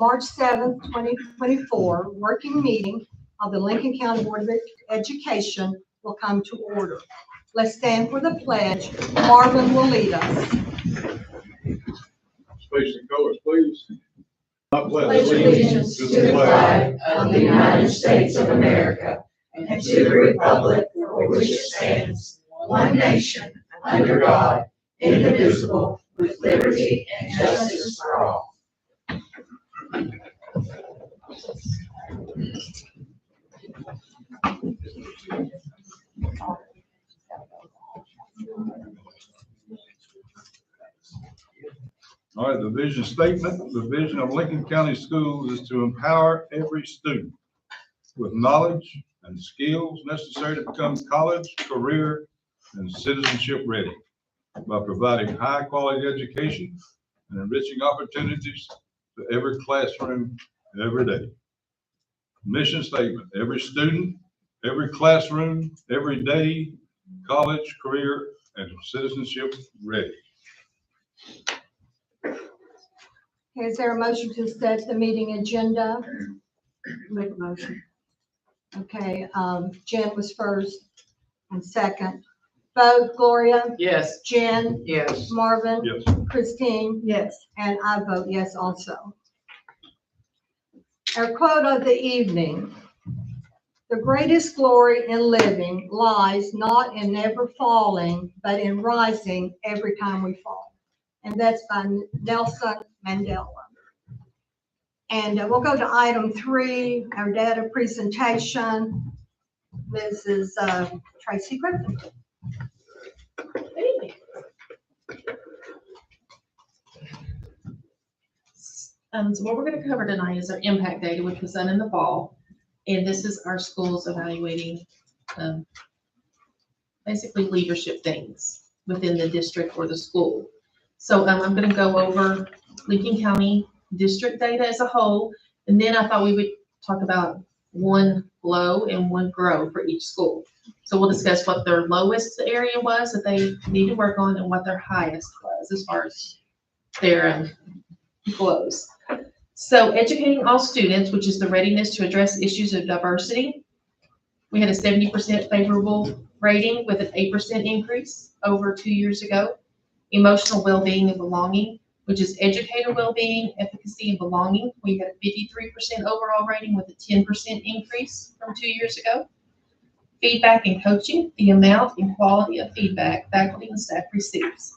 March 7th, 2024, working meeting of the Lincoln County Board of Education will come to order. Let's stand for the pledge. Marvin will lead us. Space and colors, please. I Pledge allegiance to the flag of the United States of America and to the republic for which it stands, one nation, under God, indivisible, with liberty and justice for all. All right, the vision statement. The vision of Lincoln County Schools is to empower every student with knowledge and skills necessary to become college, career, and citizenship ready by providing high quality education and enriching opportunities to every classroom every day. Mission statement: every student, every classroom, every day, college, career, and citizenship ready. Is there a motion to set the meeting agenda? Make a motion. Okay, Jen was first and second. Vote Gloria, Yes. Jen, Yes. Marvin, Yes. Christine, Yes. and I vote yes also. Our quote of the evening: the greatest glory in living lies not in never falling, but in rising every time we fall. And that's by Nelson Mandela. And we'll go to item 3, our data presentation. Mrs. Tracy Griffin. So what we're going to cover tonight is our impact data, which was done in the fall. And this is our schools evaluating basically leadership things within the district or the school. So I'm going to go over Lincoln County district data as a whole. And then I thought we would talk about one low and one grow for each school. So we'll discuss what their lowest area was that they need to work on and what their highest was as far as their lows. So educating all students, which is the readiness to address issues of diversity. We had a 70% favorable rating with an 8% increase over 2 years ago. Emotional well-being and belonging, which is educator well-being, efficacy, and belonging. We had a 53% overall rating with a 10% increase from 2 years ago. Feedback and coaching, the amount and quality of feedback faculty and staff receives.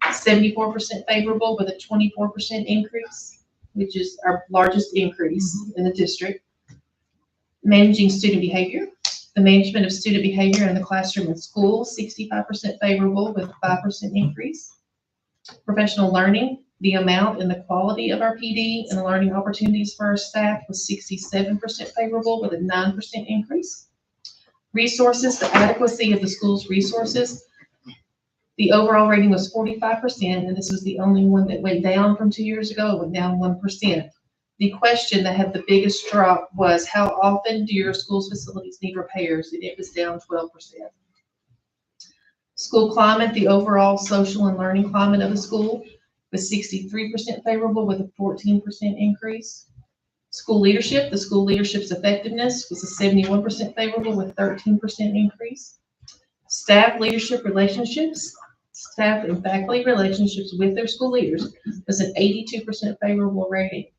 74% favorable with a 24% increase, which is our largest increase in the district. Managing student behavior, the management of student behavior in the classroom and school, 65% favorable with a 5% increase. Professional learning, the amount and the quality of our PD and the learning opportunities for our staff was 67% favorable with a 9% increase. Resources, the adequacy of the school's resources. The overall rating was 45%, and this was the only one that went down from 2 years ago. It went down 1%. The question that had the biggest drop was, how often do your school's facilities need repairs? And it was down 12%. School climate, the overall social and learning climate of the school was 63% favorable with a 14% increase. School leadership, the school leadership's effectiveness was a 71% favorable with 13% increase. Staff leadership relationships, staff and faculty relationships with their school leaders was an 82% favorable rating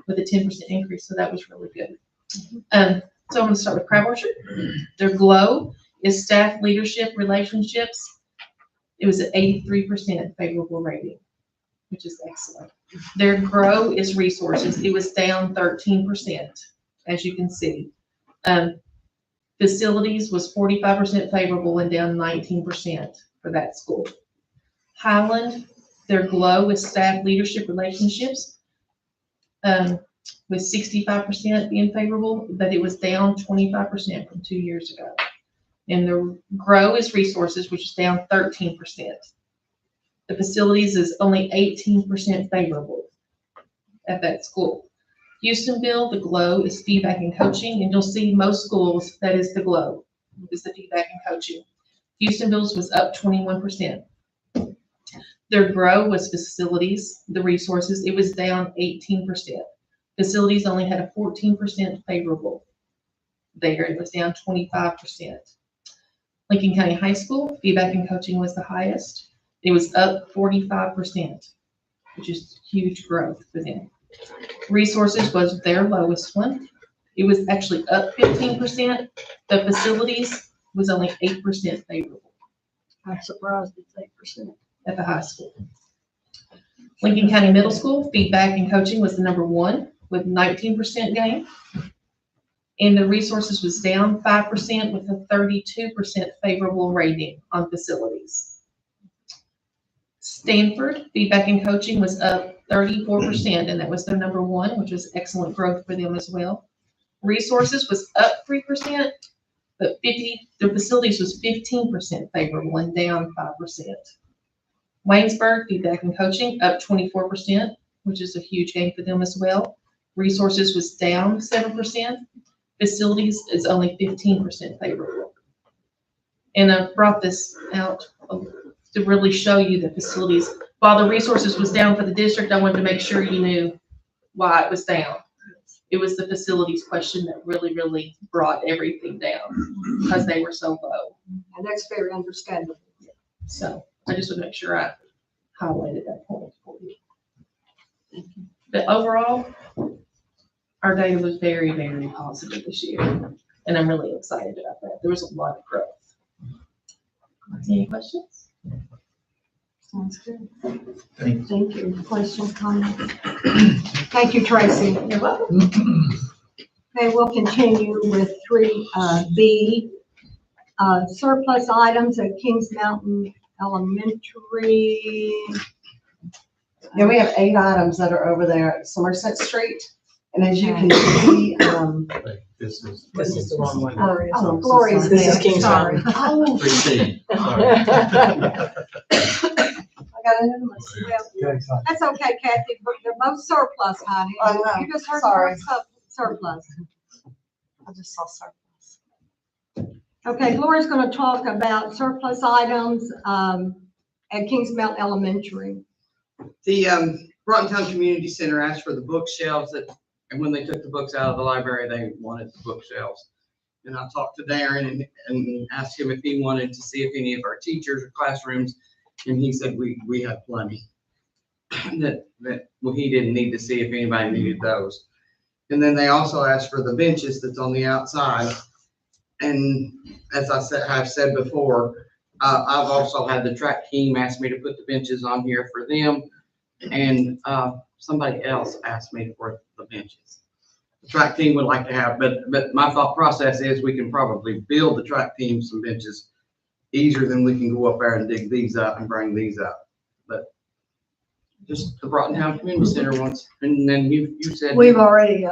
with a 10% increase, so that was really good. So I'm going to start with Crab Orchard. Their GLOW is staff leadership relationships. It was an 83% favorable rating, which is excellent. Their GROW is resources. It was down 13%, as you can see. Facilities was 45% favorable and down 19% for that school. Highland, their GLOW is staff leadership relationships, with 65% being favorable, but it was down 25% from 2 years ago. And the GROW is resources, which is down 13%. The facilities is only 18% favorable at that school. Houstonville, the GLOW is feedback and coaching, and you'll see most schools, that is the GLOW, is the feedback and coaching. Houstonville's was up 21%. Their GROW was facilities, the resources, it was down 18%. Facilities only had a 14% favorable there. It was down 25%. Lincoln County High School, feedback and coaching was the highest. It was up 45%, which is huge growth for them. Resources was their lowest one. It was actually up 15%. The facilities was only 8% favorable I'm surprised it's 8%. at the high school. Lincoln County Middle School, feedback and coaching was the number one with 19% gain. And the resources was down 5% with a 32% favorable rating on facilities. Stanford, feedback and coaching was up 34%, and that was their number one, which was excellent growth for them as well. Resources was up 3%, but the facilities was 15% favorable and down 5%. Waynesburg, feedback and coaching, up 24%, which is a huge gain for them as well. Resources was down 7%. Facilities is only 15% favorable. And I brought this out to really show you the facilities. While the resources was down for the district, I wanted to make sure you knew why it was down. It was the facilities question that really brought everything down because they were so low. And that's very understandable. So I just want to make sure I highlighted that point for you. But overall, our data was very positive this year, and I'm really excited about that. There was a lot of growth. Any questions? Sounds good. Thanks. Thank you. Questions, comments? Thank you, Tracy. You're welcome. Okay, we'll continue with 3B. Surplus items at Kings Mountain Elementary. Yeah, we have 8 items that are over there at Somerset Street. And as you can see, This is the wrong one. Oh, Gloria's This is there. Kings Sorry. oh, 3C. I got ahead of myself. Sorry. That's okay, Kathy, but they're both surplus, honey. I know. You just heard Sorry. the word surplus. I just saw surplus. Okay, Gloria's gonna talk about surplus items, at Kings Mountain Elementary. The Broughton Town Community Center asked for the bookshelves and when they took the books out of the library, they wanted the bookshelves. And I talked to Darren and asked him if he wanted to see if any of our teachers or classrooms, and he said we have plenty. Well, he didn't need to see if anybody needed those. And then they also asked for the benches that's on the outside. And as I've said before, I've also had the track team ask me to put the benches on here for them. And somebody else asked me for the benches. The track team would like to have, but my thought process is we can probably build the track team some benches easier than we can go up there and dig these up and bring these up. But just the Broughton Town Community Center wants, and then you said. We've already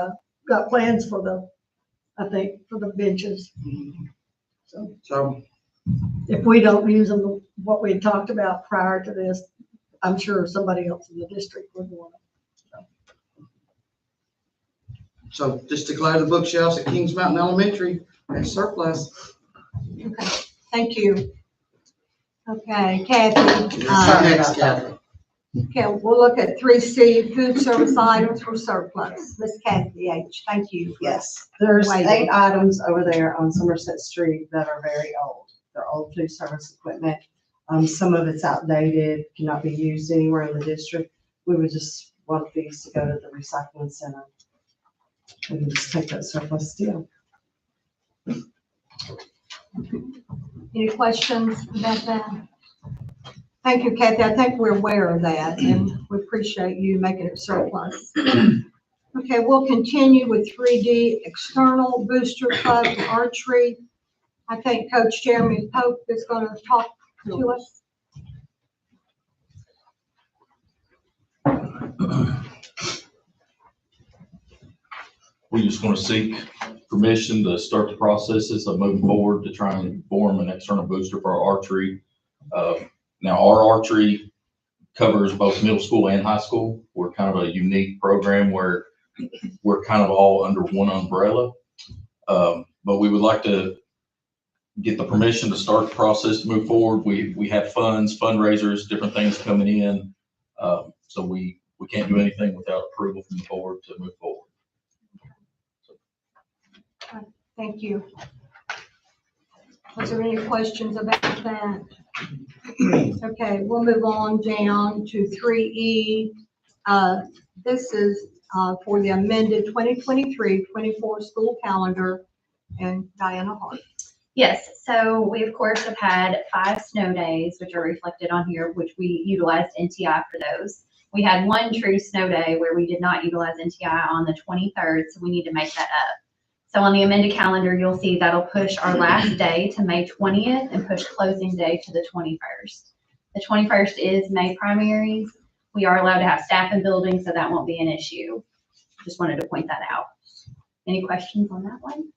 got plans for I think, for the benches. So If we don't use them, what we had talked about prior to this, I'm sure somebody else in the district would want it. So just declare the bookshelves at Kings Mountain Elementary as surplus. Okay, thank you. Okay, Kathy. Next, Kathy. Okay, we'll look at 3C, food service items for surplus. Miss Kathy H., thank you. Yes, there's Wait. 8 items over there on Somerset Street that are very old. They're old food service equipment. Some of it's outdated, cannot be used anywhere in the district. We would just want these to go to the recycling center. We can just take that surplus steel. Any questions about that? Thank you, Kathy. I think we're aware of that, and we appreciate you making it surplus. Okay, we'll continue with 3D, external booster club archery. I think Coach Jeremy Pope is going to talk to us. We just want to seek permission to start the processes of moving forward to try and form an external booster for our archery. Now, our archery covers both middle school and high school. We're kind of a unique program where we're kind of all under one umbrella. But we would like to get the permission to start the process to move forward. We have funds, fundraisers, different things coming in. So we can't do anything without approval from the board to move forward. Thank you. Was there any questions about that? Okay, we'll move on down to 3E. This is for the amended 2023-24 school calendar, and Diana Hart. Yes, so we of course have had 5 snow days, which are reflected on here, which we utilized NTI for those. We had 1 true snow day where we did not utilize NTI on the 23rd, so we need to make that up. So on the amended calendar, you'll see that'll push our last day to May 20th and push closing day to the 21st. The 21st is May primaries. We are allowed to have staff in building, so that won't be an issue. Just wanted to point that out. Any questions on that one?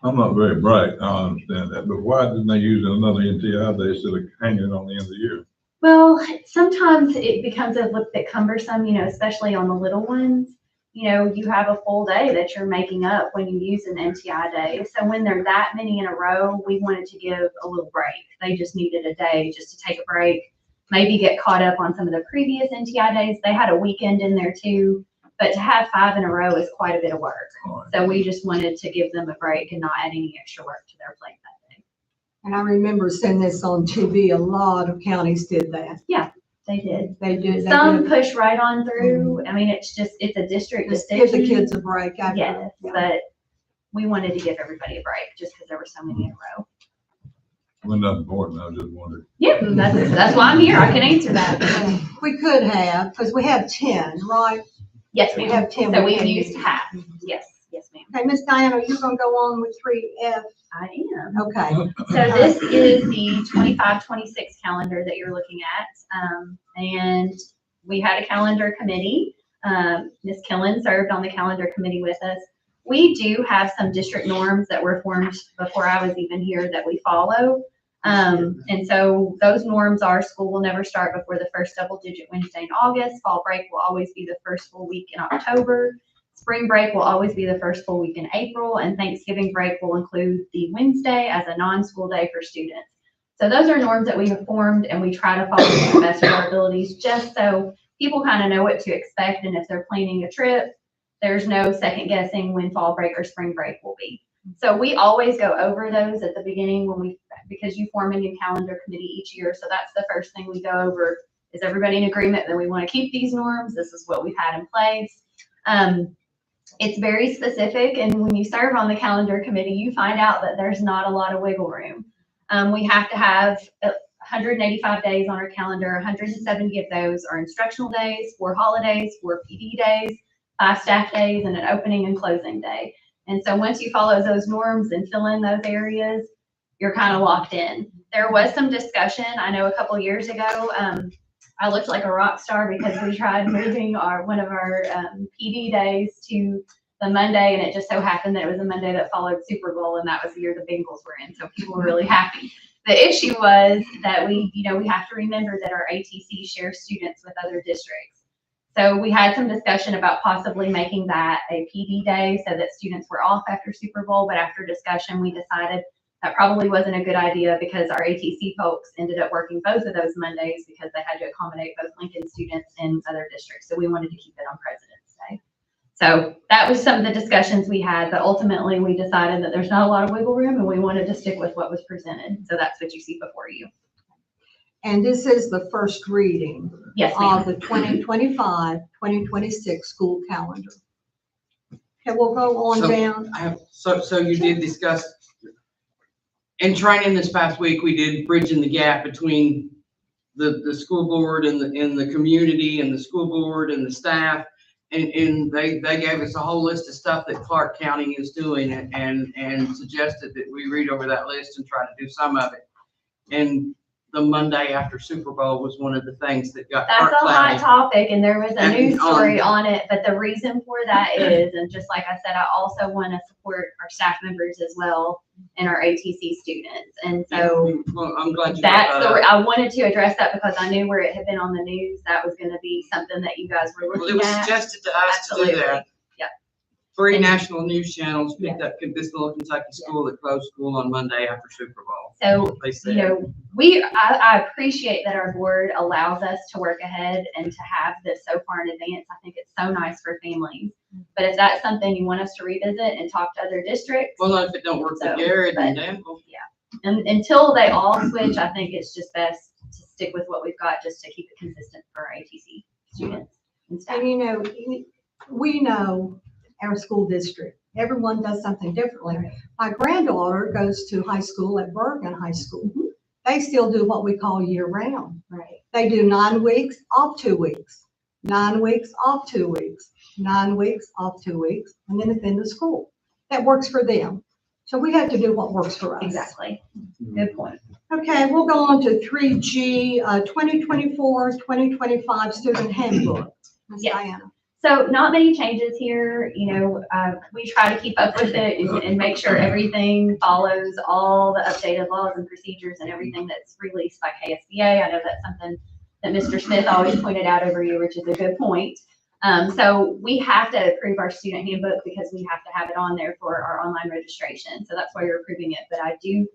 I'm not very bright, I understand that, but why didn't they use another NTI day instead of hanging it on the end of the year? Well, sometimes it becomes a little bit cumbersome, especially on the little ones. You have a full day that you're making up when you use an NTI day. So when there's that many in a row, we wanted to give a little break. They just needed a day just to take a break, maybe get caught up on some of the previous NTI days. They had a weekend in there too, but to have 5 in a row is quite a bit of work. All right. So we just wanted to give them a break and not add any extra work to their plate that day. And I remember seeing this on TV. A lot of counties did that. They did. They did. Some push right on through. I mean, it's a district Just give the decision. kids a break after. Yes, Yeah. but we wanted to give everybody a break just because there were so many in a row. Well, nothing important, I was just wondering. Yeah, that's why I'm here. I can answer that. We could have, because we have 10, right? Yes, We ma'am. have 10. So we we've can used use. half. Yes, ma'am. Okay, Miss Diana, you're gonna go on with 3F. I am. Okay. So this is the 25-26 calendar that you're looking at. And we had a calendar committee. Ms. Killen served on the calendar committee with us. We do have some district norms that were formed before I was even here that we follow. And so those norms are school will never start before the first double-digit Wednesday in August. Fall break will always be the first full week in October. Spring break will always be the first full week in April, and Thanksgiving break will include the Wednesday as a non-school day for students. So those are norms that we have formed, and we try to follow to the best of our abilities, just so people kind of know what to expect, and if they're planning a trip, there's no second guessing when fall break or spring break will be. So we always go over those at the beginning because you form a new calendar committee each year. So that's the first thing we go over. Is everybody in agreement that we want to keep these norms? This is what we've had in place. It's very specific, and when you serve on the calendar committee, you find out that there's not a lot of wiggle room. We have to have 185 days on our calendar. 170 of those are instructional days, 4 holidays, 4 PD days, 5 staff days, and an opening and closing day. And so once you follow those norms and fill in those areas, you're kind of locked in. There was some discussion, I know a couple years ago, I looked like a rock star because we tried moving one of our PD days to the Monday, and it just so happened that it was a Monday that followed Super Bowl, and that was the year the Bengals were in, so people were really happy. The issue was that we have to remember that our ATC shares students with other districts. So we had some discussion about possibly making that a PD day so that students were off after Super Bowl, but after discussion, we decided that probably wasn't a good idea because our ATC folks ended up working both of those Mondays because they had to accommodate both Lincoln students and other districts. So we wanted to keep it on President's Day. So that was some of the discussions we had, but ultimately we decided that there's not a lot of wiggle room and we wanted to stick with what was presented. So that's what you see before you. And this is the first reading Yes, ma'am. of the 2025-2026 school calendar. Okay, we'll go on So- down. So you did discuss, in training this past week, we did bridging the gap between the school board and the community and the school board and the staff. And they gave us a whole list of stuff that Clark County is doing and suggested that we read over that list and try to do some of it. And the Monday after Super Bowl was one of the things that got That's Clark a hot County. topic, and there was a And news story on it, but the reason for that is, and just like I said, I also want to support our staff members as well and our ATC students. And so Well, I'm glad you brought that's that up. I wanted to address that because I knew where it had been on the news. That was going to be something that you guys were Well, it looking was at. suggested to us to do Absolutely. that. Yep. 3 national news channels picked up this little Kentucky school that closed school on Monday after Super Bowl. So, They you said, know, I appreciate that our board allows us to work ahead and to have this so far in advance. I think it's so nice for families. But if that's something you want us to revisit and talk to other districts, well, no, if it don't work So, with Garrett and but- Danville. and until they all switch, I think it's just best to stick with what we've got just to keep it consistent for our ATC students and staff. And you know, we know our school district, everyone does something differently. My granddaughter goes to high school at Bergen High School. They still do what we call year round. Right. They do 9 weeks, off 2 weeks, 9 weeks, off 2 weeks, 9 weeks, off 2 weeks, and then it's into school. That works for them. So we have to do what works for us. Exactly. Good point. Okay, we'll go on to 3G, 2024-2025 student handbook. Ms. Yes. Diana. So not many changes here, you know, we try to keep up with it and make sure everything follows all the updated laws and procedures and everything that's released by KSBA. I know that's something that Mr. Smith always pointed out every year, which is a good point. So we have to approve our student handbook because we have to have it on there for our online registration. So that's why you're approving it. But I do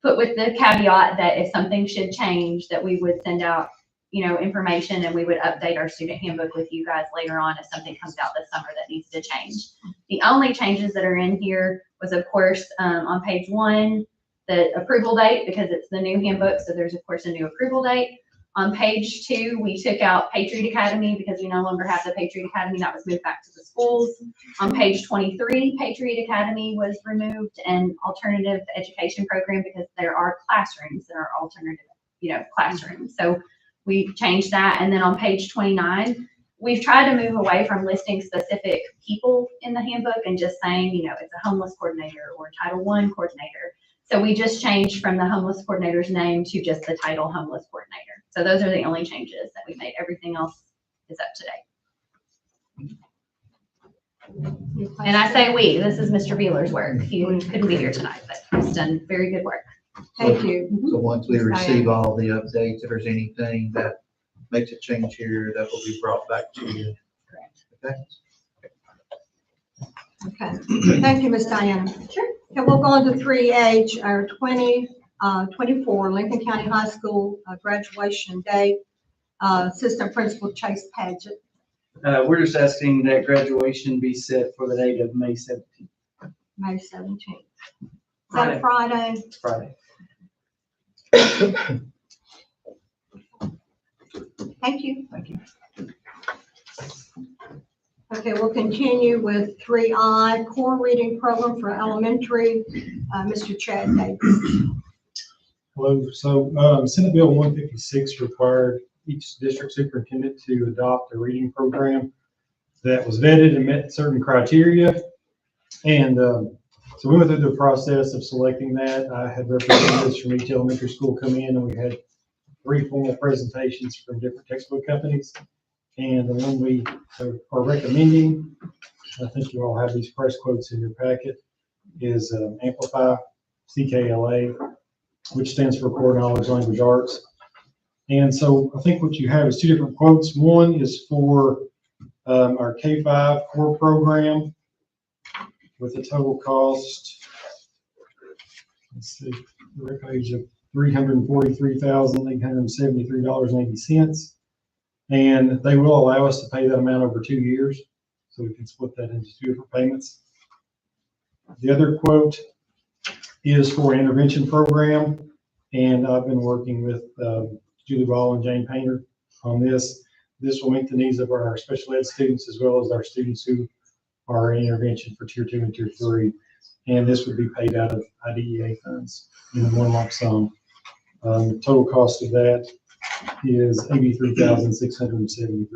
put with the caveat that if something should change, that we would send out, you know, information and we would update our student handbook with you guys later on if something comes out this summer that needs to change. The only changes that are in here was, of course, on page 1, the approval date, because it's the new handbook. So there's, of course, a new approval date. On page 2, we took out Patriot Academy because we no longer have the Patriot Academy. That was moved back to the schools. On page 23, Patriot Academy was removed and alternative education program because there are classrooms that are alternative, you know, classrooms. So we changed that. And then on page 29, we've tried to move away from listing specific people in the handbook and just saying, you know, it's a homeless coordinator or Title I coordinator. So we just changed from the homeless coordinator's name to just the title homeless coordinator. So those are the only changes that we made. Everything else is up to date. And I say we, this is Mr. Beeler's work. He couldn't be here tonight, but he's done very good work. Thank you. So once we Ms. receive Diana. all the updates, if there's anything that makes a change here, that will be brought back to you. Correct. Okay? Okay, thank you, Ms. Diana. Sure. Okay, we'll go on to 3H, our 2024 Lincoln County High School graduation date. Assistant Principal Chase Paget. We're just asking that graduation be set for the date of May 17th, May 17th. Is that a Friday? Friday. Thank you. Thank you. Okay, we'll continue with 3I, core reading program for elementary. Mr. Chad Davis. Hello, so Senate Bill 156 required each district superintendent to adopt a reading program that was vetted and met certain criteria. And so we went through the process of selecting that. I had representatives from each elementary school come in, and we had 3 formal presentations from different textbook companies. And the one we are recommending, I think you all have these press quotes in your packet, is Amplify, CKLA, which stands for Core Knowledge Language Arts. And so I think what you have is 2 different quotes. One is for our K-5 core program with a total cost, let's see, the record page of $343,873.80. And they will allow us to pay that amount over 2 years, so we can split that into 2 different payments. The other quote is for an intervention program, and I've been working with Julie Ball and Jane Painter on this. This will meet the needs of our special ed students as well as our students who are in intervention for tier 2 and tier 3. And this would be paid out of IDEA funds in one lump sum. The total cost of that is $83,673.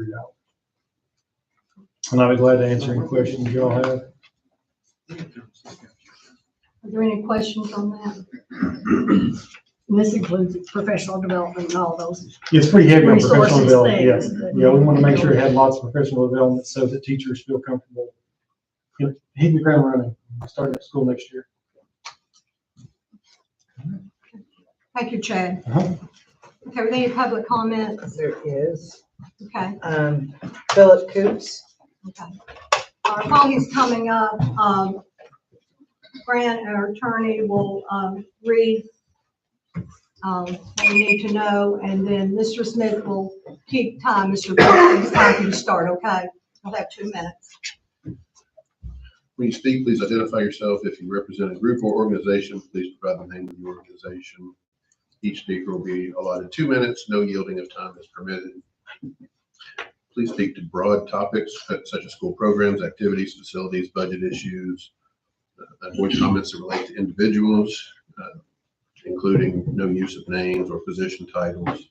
And I'll be glad to answer any questions you all have. Are there any questions on that? And this includes professional development and all those It's pretty heavy on professional resources development, yes. things. that- Yeah, we want to make sure it had lots of professional development so that teachers feel comfortable hitting the ground running, starting at school next year. Thank you, Chad. Uh-huh. Okay, are there any public comments? There is, Okay, Philip Coots. okay. while he's coming up, Grant, our attorney, will, read, what we need to know, and then Mr. Smith will keep time. Mr. Smith, it's time for you to start, okay? You'll have 2 minutes. When you speak, please identify yourself. If you represent a group or organization, please provide the name of your organization. Each speaker will be allotted 2 minutes. No yielding of time is permitted. Please speak to broad topics such as school programs, activities, facilities, budget issues. Avoid comments that relate to individuals, including no use of names or position titles.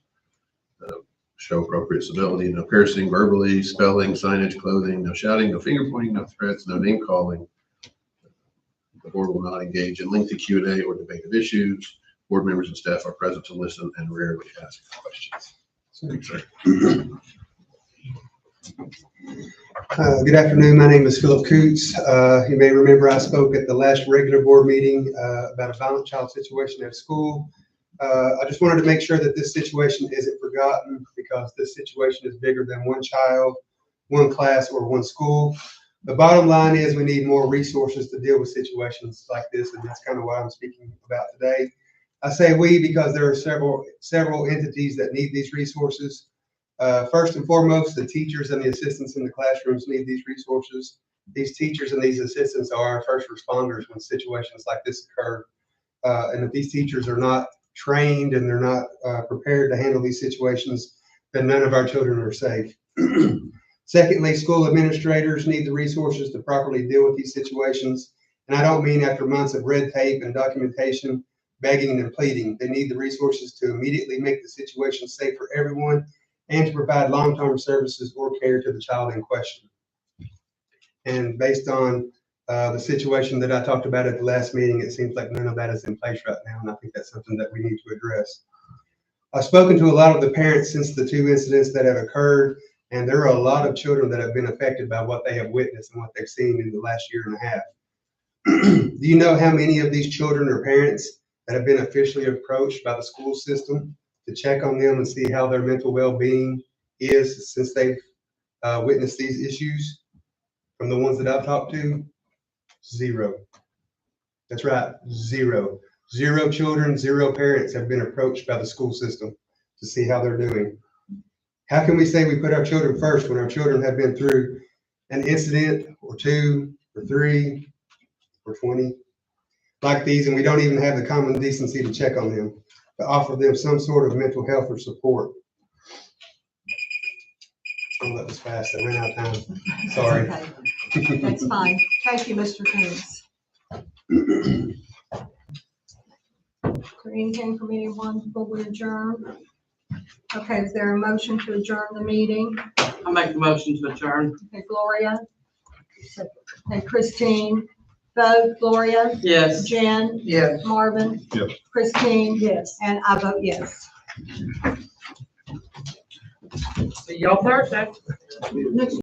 Show appropriate civility, no piercing verbally, spelling, signage, clothing, no shouting, no finger pointing, no threats, no name calling. The board will not engage in lengthy Q&A or debate of issues. Board members and staff are present to listen and rarely ask questions. Good afternoon. My name is Philip Coots. You may remember I spoke at the last regular board meeting about a violent child situation at school. I just wanted to make sure that this situation isn't forgotten, because this situation is bigger than one child, one class, or one school. The bottom line is we need more resources to deal with situations like this, and that's kind of what I'm speaking about today. I say we because there are several entities that need these resources. First and foremost, the teachers and the assistants in the classrooms need these resources. These teachers and these assistants are our first responders when situations like this occur. And if these teachers are not trained and they're not prepared to handle these situations, then none of our children are safe. Secondly, school administrators need the resources to properly deal with these situations. And I don't mean after months of red tape and documentation, begging and pleading. They need the resources to immediately make the situation safe for everyone and to provide long-term services or care to the child in question. And based on the situation that I talked about at the last meeting, it seems like none of that is in place right now, and I think that's something that we need to address. I've spoken to a lot of the parents since the 2 incidents that have occurred, and there are a lot of children that have been affected by what they have witnessed and what they've seen in the last year and a half. Do you know how many of these children or parents that have been officially approached by the school system to check on them and see how their mental well-being is since they've witnessed these issues? From the ones that I've talked to, 0. That's right, 0. 0 children, 0 parents have been approached by the school system to see how they're doing. How can we say we put our children first when our children have been through an incident or 2 or 3 or 20 like these, and we don't even have the common decency to check on them, to offer them some sort of mental health or support? Oh, that was fast. I ran out of time. Sorry. Okay. That's fine. Thank you, Mr. Coombs. Anything from anyone before we adjourn? Okay, is there a motion to adjourn the meeting? I make the motion to adjourn. Okay, Gloria. Okay, Christine. Vote, Gloria? Yes. Jen? Yes. Marvin? Yes. Christine? Yes. And I vote yes. See y'all Thursday. Next